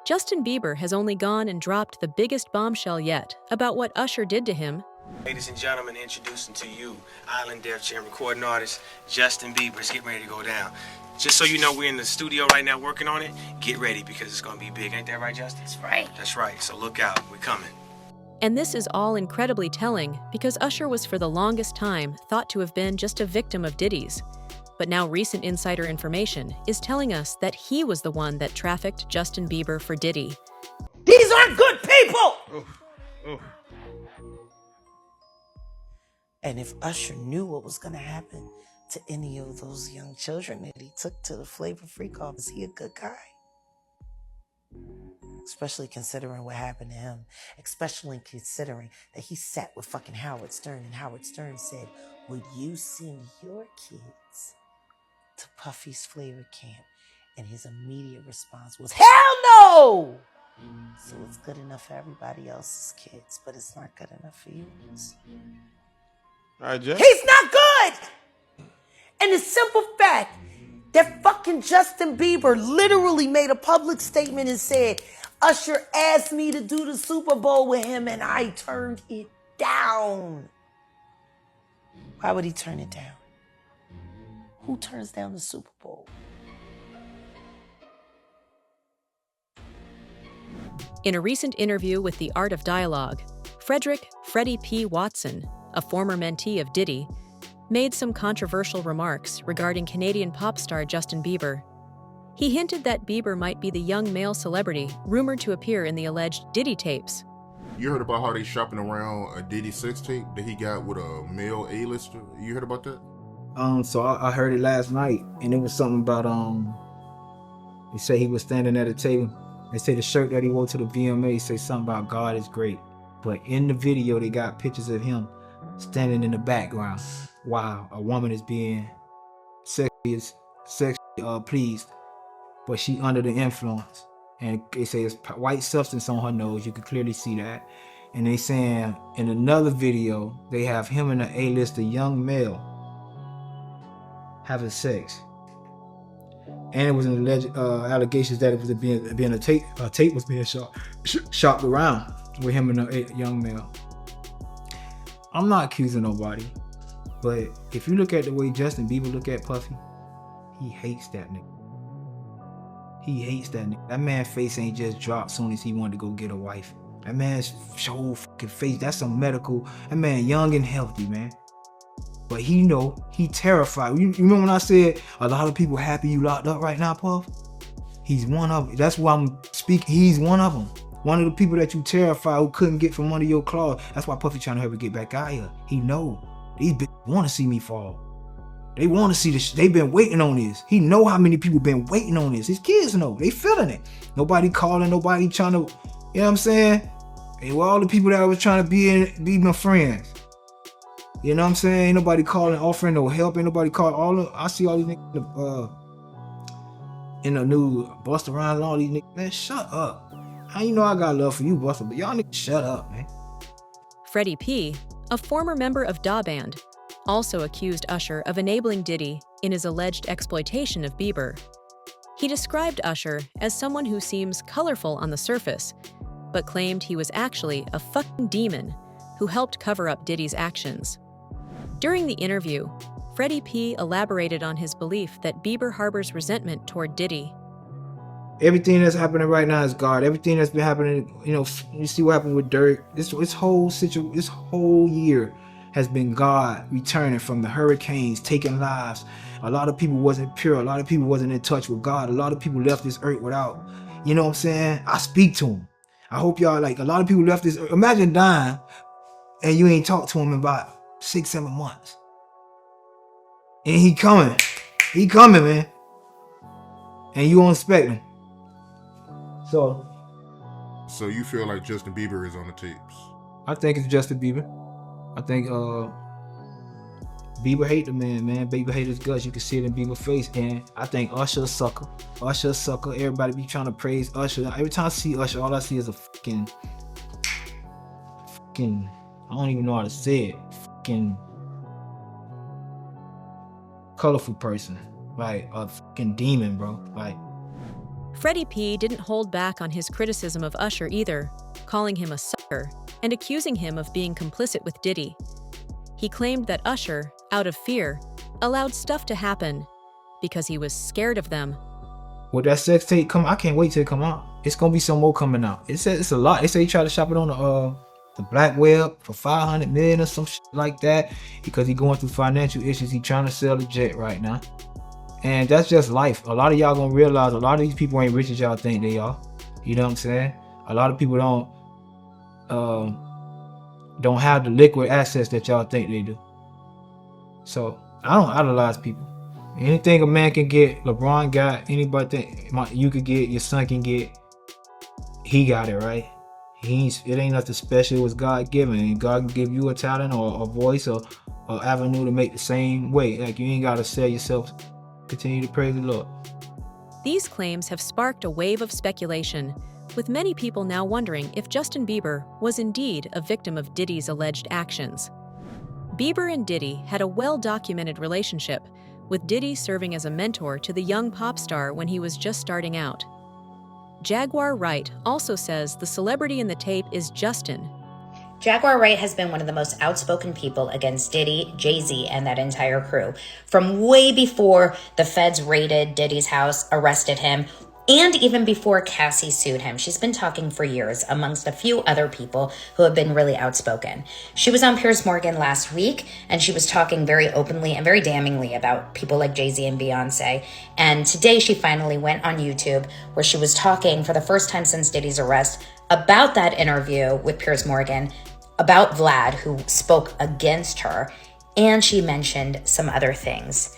Justin Bieber has only gone and dropped the biggest bombshell yet about what Usher did to him. Ladies and gentlemen, introducing to you Island Def Jam recording artist Justin Bieber. It's getting ready to go down. Just so you know, we're in the studio right now working on it. Get ready because it's going to be big. Ain't that right, Justin? That's right. That's right. So look out. We're coming. And this is all incredibly telling because Usher was for the longest time thought to have been just a victim of Diddy's. But now recent insider information is telling us that he was the one that trafficked Justin Bieber for Diddy. These aren't good people! Oof. And if Usher knew what was going to happen to any of those young children that he took to the Flavor Freak off, is he a good guy? Especially considering what happened to him. Especially considering that he sat with fucking Howard Stern, and Howard Stern said, would you send your kids to Puffy's Flavor Camp? And his immediate response was, hell no! So it's good enough for everybody else's kids, but it's not good enough for yours. All right, Jeff. He's not good! And the simple fact that fucking Justin Bieber literally made a public statement and said, Usher asked me to do the Super Bowl with him and I turned it down. Why would he turn it down? Who turns down the Super Bowl? In a recent interview with The Art of Dialogue, Freddie P. Watson, a former mentee of Diddy, made some controversial remarks regarding Canadian pop star Justin Bieber. He hinted that Bieber might be the young male celebrity rumored to appear in the alleged Diddy tapes. You heard about how they shopping around a Diddy sex tape that he got with a male A-lister? You heard about that? So I heard it last night, and it was something about they say he was standing at a table. They say the shirt that he wore to the VMA say something about God is great, but in the video they got pictures of him standing in the background while a woman is being sexually pleased, but she under the influence, and they say it's white substance on her nose. You can clearly see that. And they saying in another video they have him and an A-lister young male having sex, and it was an alleged allegations that it was being a tape was being shopped around with him and a young male. I'm not accusing nobody, but if you look at the way Justin Bieber look at Puffy, he hates that nigga. He hates that nigga. That man's face ain't just dropped soon as he wanted to go get a wife. That man's whole fucking face, that's some medical. That man young and healthy, man. But he know, he terrified. You remember when I said a lot of people happy you locked up right now, Puff? He's one of them. That's why I'm speaking. He's one of them. One of the people that you terrified who couldn't get from under your claws. That's why Puffy trying to help her get back out here. He know. These bitches want to see me fall. They want to see this. They've been waiting on this. He know how many people been waiting on this. His kids know. They feeling it. Nobody calling. Nobody trying to, you know what I'm saying? They were all the people that was trying to be my friends. You know what I'm saying? Ain't nobody calling, offering no help. Ain't nobody calling. I see all these niggas in the news, bust around and all these niggas. Man, shut up. How you know I got love for you, Buster, but y'all niggas shut up, man. Freddie P., a former member of Da Band, also accused Usher of enabling Diddy in his alleged exploitation of Bieber. He described Usher as someone who seems colorful on the surface, but claimed he was actually a fucking demon who helped cover up Diddy's actions. During the interview, Freddie P. elaborated on his belief that Bieber harbors resentment toward Diddy. Everything that's happening right now is God. Everything that's been happening, you know, you see what happened with Dirk. This whole year has been God returning from the hurricanes, taking lives. A lot of people wasn't pure. A lot of people wasn't in touch with God. A lot of people left this earth without, you know what I'm saying? I speak to them. I hope y'all, like, a lot of people left this earth. Imagine dying and you ain't talked to him in about 6-7 months. And he coming, man. And you don't expect him. So you feel like Justin Bieber is on the tapes? I think it's Justin Bieber. I think Bieber hate the man. Bieber hate his guts. You can see it in Bieber's face. And I think Usher a sucker. Everybody be trying to praise Usher. Every time I see Usher, all I see is a fucking, I don't even know how to say it. Fucking colorful person. Like a fucking demon, bro. Like, Freddie P didn't hold back on his criticism of Usher either, calling him a sucker and accusing him of being complicit with Diddy. He claimed that Usher, out of fear, allowed stuff to happen because he was scared of them. With that sex tape come, I can't wait till it come out. It's gonna be some more coming out. It says it's a lot. They say he tried to shop it on the black web for 500 million or some shit like that because he going through financial issues. He trying to sell the jet right now, and that's just life. A lot of y'all gonna realize a lot of these people ain't rich as y'all think they are. You know what I'm saying? A lot of people don't have the liquid assets that y'all think they do. So I don't idolize people. Anything a man can get, LeBron got. Anybody think you could get, your son can get. He got it, right? It ain't nothing special. It was God given, and God can give you a talent or a voice or avenue to make the same way. Like, you ain't gotta sell yourself. Continue to praise the Lord. These claims have sparked a wave of speculation, with many people now wondering if Justin Bieber was indeed a victim of Diddy's alleged actions. Bieber and Diddy had a well-documented relationship, with Diddy serving as a mentor to the young pop star when he was just starting out. Jaguar Wright also says the celebrity in the tape is Justin. Jaguar Wright has been one of the most outspoken people against Diddy, Jay-Z, and that entire crew. From way before the feds raided Diddy's house, arrested him, and even before Cassie sued him. She's been talking for years, amongst a few other people who have been really outspoken. She was on Piers Morgan last week, and she was talking very openly and very damningly about people like Jay-Z and Beyonce. And today she finally went on YouTube, where she was talking for the first time since Diddy's arrest about that interview with Piers Morgan, about Vlad, who spoke against her, and she mentioned some other things.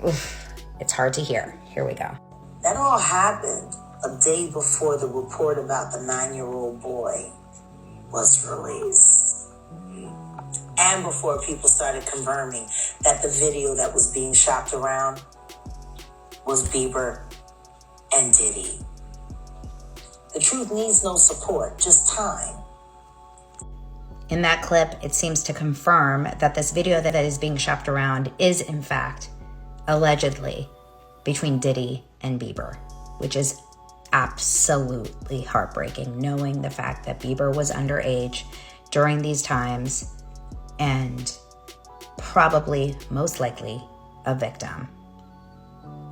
Oof, it's hard to hear. Here we go. That all happened a day before the report about the 9-year-old boy was released. And before people started confirming that the video that was being shopped around was Bieber and Diddy. The truth needs no support, just time. In that clip, it seems to confirm that this video that is being shopped around is, in fact, allegedly between Diddy and Bieber, which is absolutely heartbreaking, knowing the fact that Bieber was underage during these times and probably, most likely, a victim.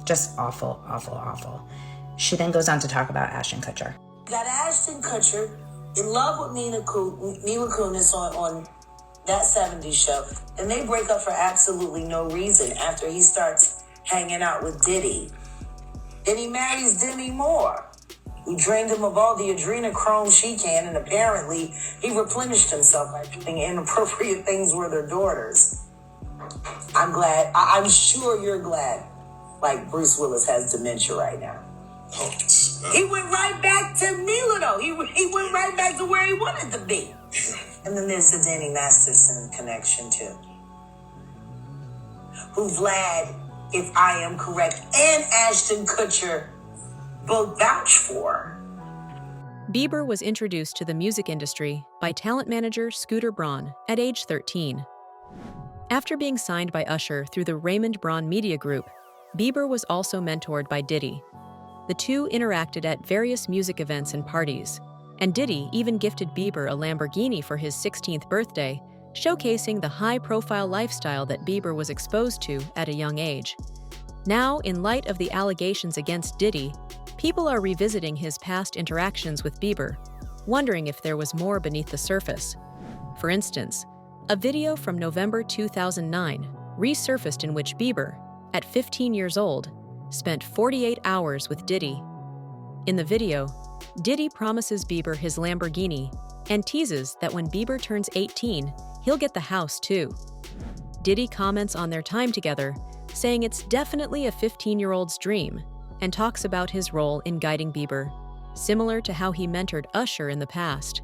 Just awful, awful, awful. She then goes on to talk about Ashton Kutcher. Got Ashton Kutcher in love with Mila Kunis on that 70s show, and they break up for absolutely no reason after he starts hanging out with Diddy. Then he marries Demi Moore, who drained him of all the adrenochrome she can, and apparently he replenished himself by doing inappropriate things with her daughters. I'm glad. I'm sure you're glad. Like Bruce Willis has dementia right now. He went right back to Mila, though. He went right back to where he wanted to be. And then there's the Danny Masterson connection, too. Who Vlad, if I am correct, and Ashton Kutcher both vouch for. Bieber was introduced to the music industry by talent manager Scooter Braun at age 13. After being signed by Usher through the Raymond Braun Media Group, Bieber was also mentored by Diddy. The two interacted at various music events and parties, and Diddy even gifted Bieber a Lamborghini for his 16th birthday, showcasing the high-profile lifestyle that Bieber was exposed to at a young age. Now, in light of the allegations against Diddy, people are revisiting his past interactions with Bieber, wondering if there was more beneath the surface. For instance, a video from November 2009 resurfaced in which Bieber, at 15 years old, spent 48 hours with Diddy. In the video, Diddy promises Bieber his Lamborghini and teases that when Bieber turns 18, he'll get the house too. Diddy comments on their time together, saying it's definitely a 15-year-old's dream, and talks about his role in guiding Bieber, similar to how he mentored Usher in the past.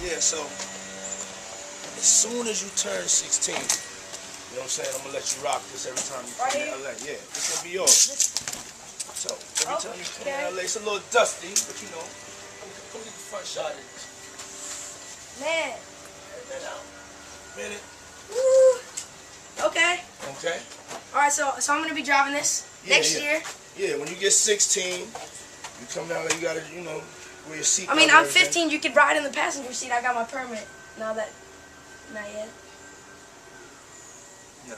Yeah, so as soon as you turn 16, you know what I'm saying, I'm gonna let you rock this every time you come to LA. Yeah, this gonna be yours. So every time you come to LA, it's a little dusty, but you know, come get the front shot of this. Man. Head out. Minute. Woo. Okay. Okay. All right, so I'm gonna be driving this next year. Yeah, when you get 16, you come down, you gotta, you know, wear your seatbelt. I mean, I'm 15. You could ride in the passenger seat. I got my permit. Now that, not yet. No.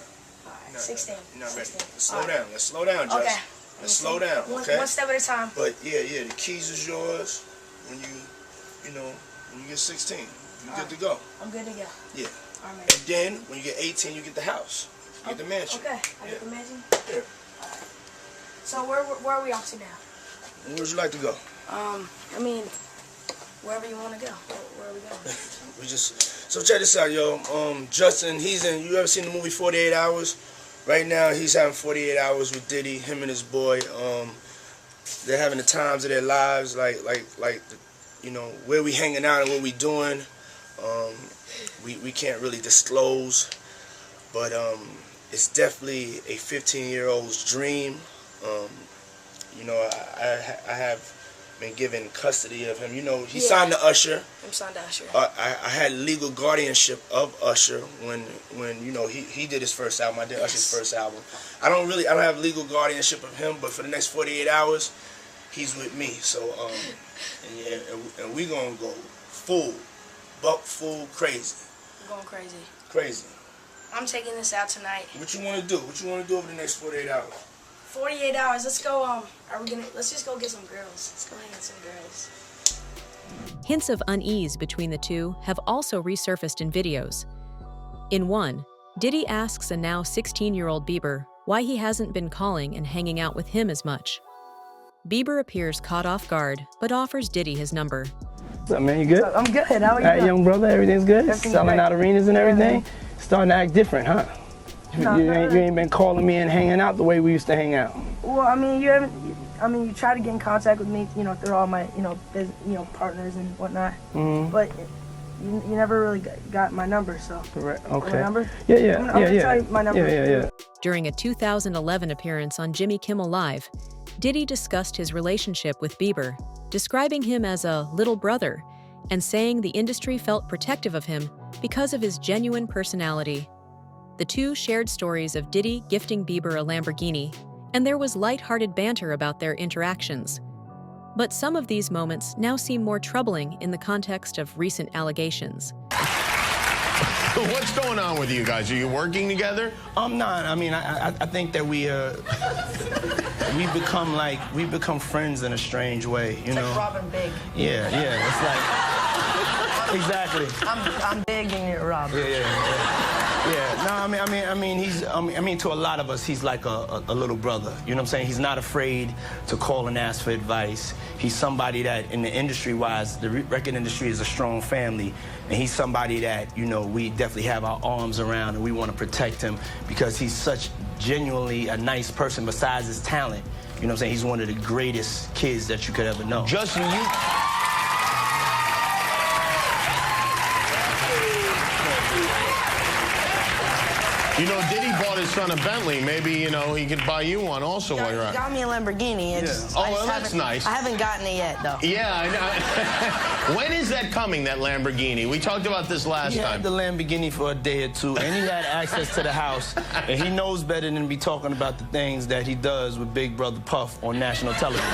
All right, 16. You're not ready. 16. Let's slow down. Let's slow down, Jess. Okay. Let's slow down, okay? One step at a time. But yeah, the keys is yours when you know, when you get 16. You good to go. I'm good to go. Yeah. All right. And then when you get 18, you get the house. You get the mansion. Okay. I get the mansion. Yeah. All right. So where are we off to now? Where would you like to go? I mean, wherever you want to go. Where are we going? We just so check this out, yo. Justin, he's in. You ever seen the movie 48 Hours? Right now, he's having 48 hours with Diddy. Him and his boy. They're having the times of their lives, like you know, where we hanging out and what we doing. We can't really disclose, but it's definitely a 15-year-old's dream. You know, I have been given custody of him. You know, he signed to Usher. I'm signed to Usher. I had legal guardianship of Usher when you know he did his first album. I did Usher's first album. I don't have legal guardianship of him, but for the next 48 hours, he's with me. So and we gonna go buck full crazy. I'm going crazy. Crazy. I'm taking this out tonight. What you want to do? What you want to do over the next 48 hours? 48 hours. Let's go. Let's just go get some girls. Let's go hang with some girls. Hints of unease between the two have also resurfaced in videos. In one, Diddy asks a now 16-year-old Bieber why he hasn't been calling and hanging out with him as much. Bieber appears caught off guard, but offers Diddy his number. What's up, man? You good? I'm good. How are you? All right, young brother, everything's good? Everything's Selling great. out arenas and everything? Starting to act different, huh? You ain't been calling me and hanging out the way we used to hang out. Well, I mean, you haven't. I mean, you try to get in contact with me, you know, through all my, partners and whatnot. Mm-hmm. But you never really got my number, so. Correct. Okay. My number? Yeah. I'm gonna tell you my number. Yeah. During a 2011 appearance on Jimmy Kimmel Live, Diddy discussed his relationship with Bieber, describing him as a little brother and saying the industry felt protective of him because of his genuine personality. The two shared stories of Diddy gifting Bieber a Lamborghini, and there was light-hearted banter about their interactions. But some of these moments now seem more troubling in the context of recent allegations. What's going on with you guys? Are you working together? I'm not. I mean, I think that we've become friends in a strange way, you know? Like Robin Big. Yeah. It's like, exactly. I'm big and you're Robin. Yeah. No, I mean, to a lot of us, he's like a little brother. You know what I'm saying? He's not afraid to call and ask for advice. He's somebody that, in the industry-wise, the record industry is a strong family, and he's somebody that, you know, we definitely have our arms around, and we want to protect him because he's such genuinely a nice person besides his talent. You know what I'm saying? He's one of the greatest kids that you could ever know. Justin, You know, Diddy bought his son a Bentley. Maybe, you know, he could buy you one also while you're out. Got me a Lamborghini. Oh, well, that's nice. I haven't gotten it yet, though. Yeah, I know. When is that coming, that Lamborghini? We talked about this last time. He had the Lamborghini for a day or two, and he had access to the house, and he knows better than to be talking about the things that he does with Big Brother Puff on national television.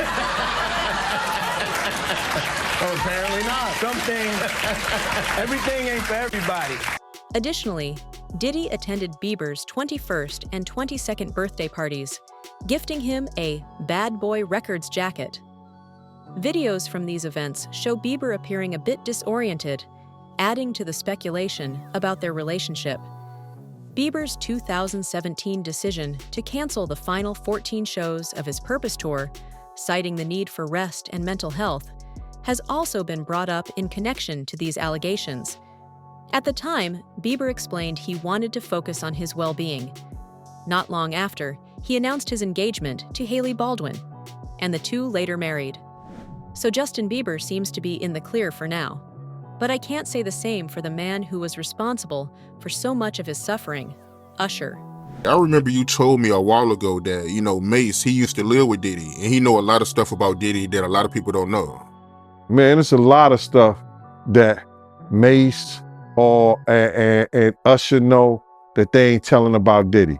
Oh, apparently not. Some things, everything ain't for everybody. Additionally, Diddy attended Bieber's 21st and 22nd birthday parties, gifting him a Bad Boy Records jacket. Videos from these events show Bieber appearing a bit disoriented, adding to the speculation about their relationship. Bieber's 2017 decision to cancel the final 14 shows of his Purpose Tour, citing the need for rest and mental health, has also been brought up in connection to these allegations. At the time, Bieber explained he wanted to focus on his well-being. Not long after, he announced his engagement to Hailey Baldwin, and the two later married. So Justin Bieber seems to be in the clear for now. But I can't say the same for the man who was responsible for so much of his suffering, Usher. I remember you told me a while ago that, you know, Mace, he used to live with Diddy, and he know a lot of stuff about Diddy that a lot of people don't know. Man, it's a lot of stuff that Mace and Usher know that they ain't telling about Diddy.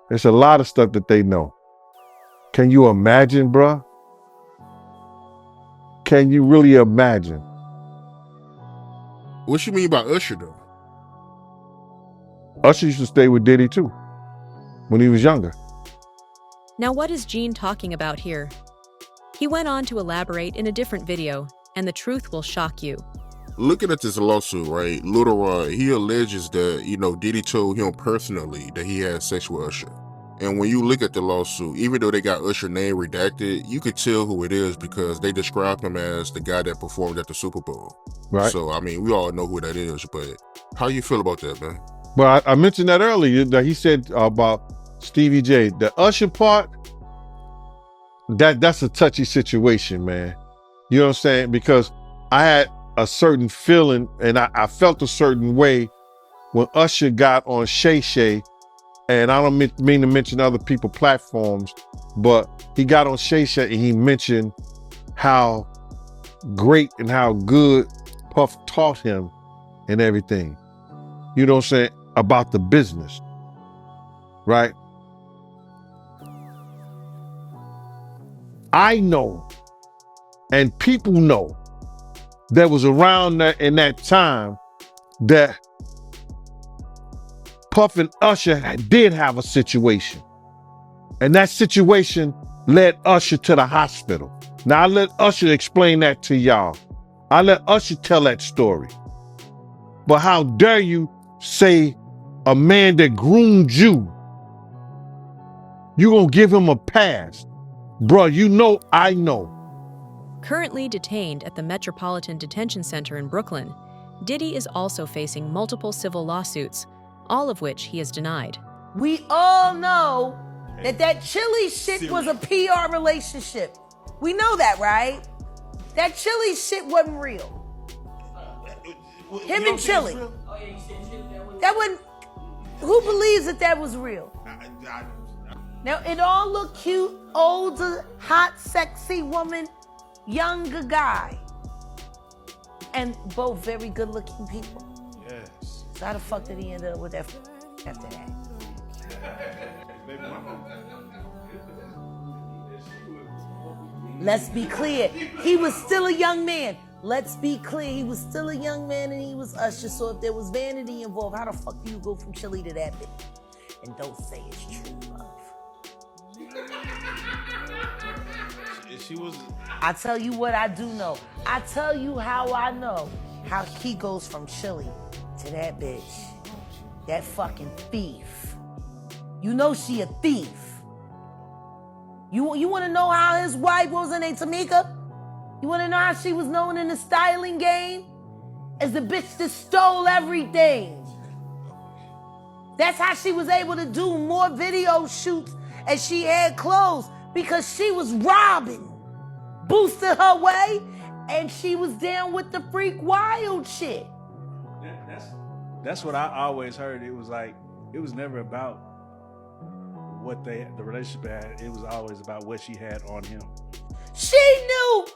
There's a lot of stuff that they know. Can you imagine, bruh? Can you really imagine? What you mean by Usher though? Usher used to stay with Diddy too when he was younger. Now, what is Gene talking about here? He went on to elaborate in a different video, and the truth will shock you. Looking at this lawsuit, right, Lil Rod, he alleges that, Diddy told him personally that he had sex with Usher. And when you look at the lawsuit, even though they got Usher name redacted, you could tell who it is because they described him as the guy that performed at the Super Bowl. Right. So, I mean, we all know who that is, but how you feel about that, man? Well, I mentioned that earlier, that he said about Stevie J. The Usher part, that's a touchy situation, man. You know what I'm saying? Because I had a certain feeling, and I felt a certain way when Usher got on Shay Shay, and I don't mean to mention other people's platforms, but he got on Shay Shay and he mentioned how great and how good Puff taught him and everything. You know what I'm saying? About the business, right? I know, and people know, that was around in that time that Puff and Usher did have a situation. And that situation led Usher to the hospital. Now I let Usher explain that to y'all. I let Usher tell that story. But how dare you say a man that groomed you gonna give him a pass? Bruh, you know I know. Currently detained at the Metropolitan Detention Center in Brooklyn, Diddy is also facing multiple civil lawsuits, all of which he has denied. We all know that Chili shit was a PR relationship. We know that, right? That Chili shit wasn't real. Him and Chili. That wasn't. Who believes that was real? Now, it all looked cute, older, hot, sexy woman, younger guy. And both very good-looking people. Yes. So how the fuck did he end up with that after that? Let's be clear. He was still a young man. Let's be clear. He was still a young man and he was Usher. So if there was vanity involved, how the fuck do you go from Chili to that bitch? And don't say it's true love. She was. I tell you what I do know. I tell you how I know how he goes from Chili to that bitch. That fucking thief. You know she a thief. You want to know how his wife, what was her name, Tamika? You want to know how she was known in the styling game? As the bitch that stole everything. That's how she was able to do more video shoots as she had clothes, because she was robbing. Boosted her way, and she was down with the freak wild shit. That's what I always heard. It was like, it was never about what the relationship had. It was always about what she had on him. She knew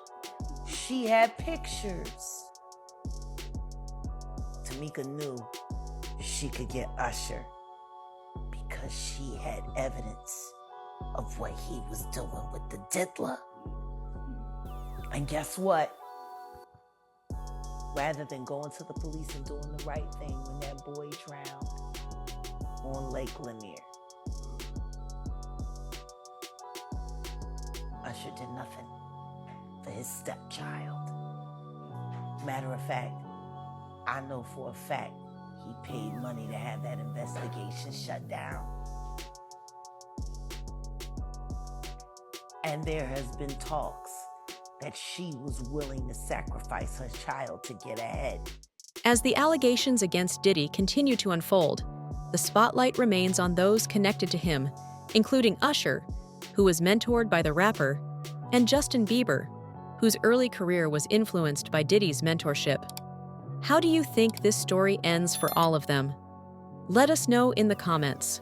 she had pictures. Tamika knew she could get Usher because she had evidence of what he was doing with the diddler. And guess what? Rather than going to the police and doing the right thing when that boy drowned on Lake Lanier, Usher did nothing for his stepchild. Matter of fact, I know for a fact he paid money to have that investigation shut down. And there has been talks that she was willing to sacrifice her child to get ahead. As the allegations against Diddy continue to unfold, the spotlight remains on those connected to him, including Usher, who was mentored by the rapper, and Justin Bieber, whose early career was influenced by Diddy's mentorship. How do you think this story ends for all of them? Let us know in the comments.